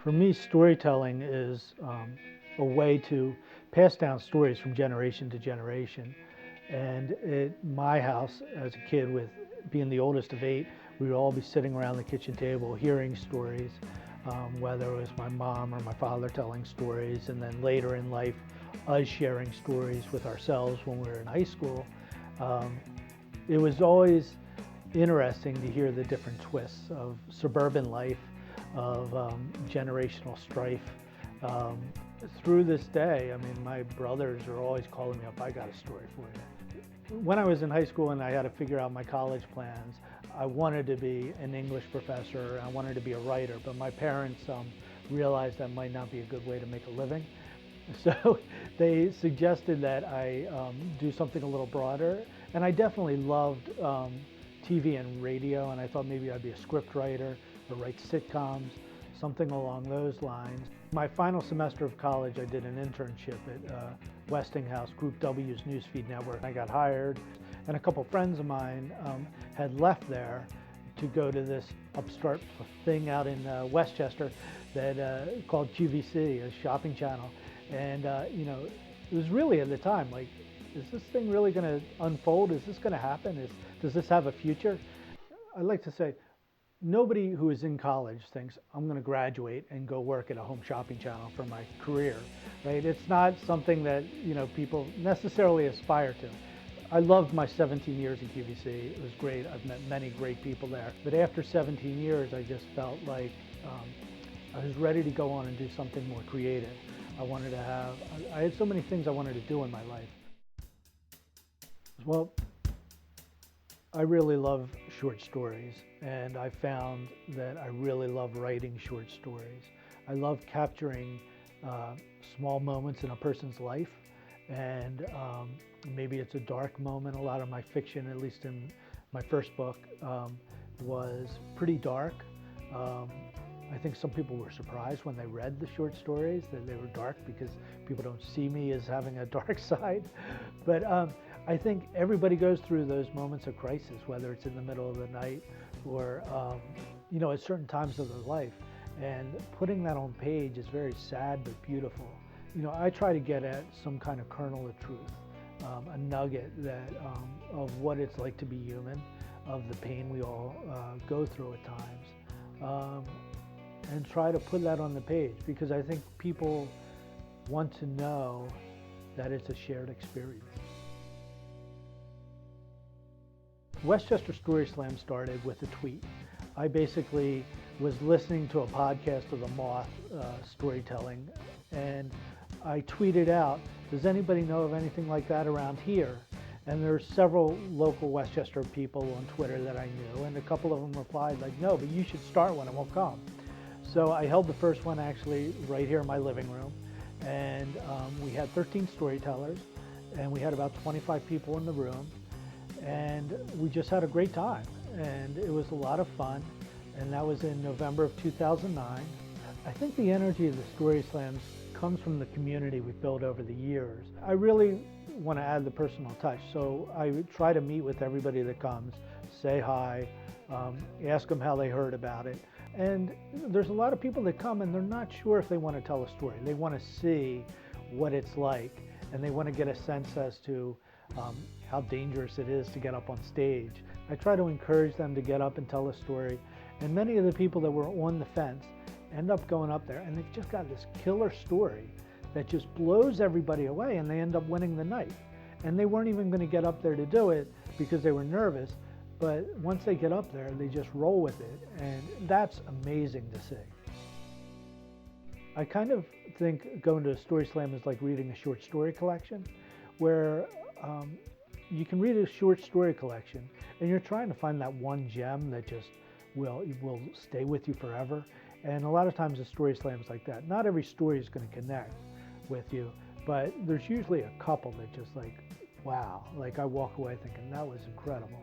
For me, storytelling is a way to pass down stories from generation to generation. And at my house, as a kid, with being the oldest of 8, we would all be sitting around the kitchen table hearing stories, whether it was my mom or my father telling stories, and then later in life, us sharing stories with ourselves when we were in high school. Um, it was always interesting to hear the different twists of suburban life, of generational strife. Um, Through this day, I mean, my brothers are always calling me up, I got a story for you. When I was in high school and I had to figure out my college plans, I wanted to be an English professor, I wanted to be a writer, but my parents realized that might not be a good way to make a living. So they suggested that I do something a little broader, and I definitely loved TV and radio, and I thought maybe I'd be a script writer or write sitcoms, something along those lines. My final semester of college, I did an internship at Westinghouse, Group W's newsfeed network. I got hired, and a couple friends of mine had left there to go to this upstart thing out in Westchester that called QVC, a shopping channel. And you know, it was really at the time like, is this thing really going to unfold? Is this going to happen? Does this have a future? I like to say, nobody who is in college thinks I'm going to graduate and go work at a home shopping channel for my career, right? It's not something that people necessarily aspire to. I loved my 17 years at QVC. It was great. I've met many great people there. But after 17 years, I just felt like I was ready to go on and do something more creative. I had so many things I wanted to do in my life. Well, I really love short stories, and I found that I really love writing short stories. I love capturing small moments in a person's life, and maybe it's a dark moment. A lot of my fiction, at least in my first book, was pretty dark. I think some people were surprised when they read the short stories that they were dark, because people don't see me as having a dark side. But I think everybody goes through those moments of crisis, whether it's in the middle of the night or at certain times of their life. And putting that on page is very sad but beautiful. I try to get at some kind of kernel of truth, a nugget of what it's like to be human, of the pain we all go through at times. And try to put that on the page, because I think people want to know that it's a shared experience. Westchester Story Slam started with a tweet. I basically was listening to a podcast of the Moth storytelling, and I tweeted out, does anybody know of anything like that around here? And there's several local Westchester people on Twitter that I knew, and a couple of them replied like, no, but you should start one and we'll come. So I held the first one actually right here in my living room, and we had 13 storytellers, and we had about 25 people in the room, and we just had a great time, and it was a lot of fun, and that was in November of 2009. I think the energy of the Story Slams comes from the community we've built over the years. I really want to add the personal touch, so I try to meet with everybody that comes, say hi, ask them how they heard about it. And there's a lot of people that come and they're not sure if they want to tell a story. They want to see what it's like, and they want to get a sense as to how dangerous it is to get up on stage. I try to encourage them to get up and tell a story, and many of the people that were on the fence end up going up there, and they've just got this killer story that just blows everybody away, and they end up winning the night. And they weren't even going to get up there to do it because they were nervous. But once they get up there, they just roll with it, and that's amazing to see. I kind of think going to a story slam is like reading a short story collection, where you can read a short story collection, and you're trying to find that one gem that just will stay with you forever. And a lot of times the story slam is like that. Not every story is going to connect with you, but there's usually a couple that just like, wow, like I walk away thinking that was incredible.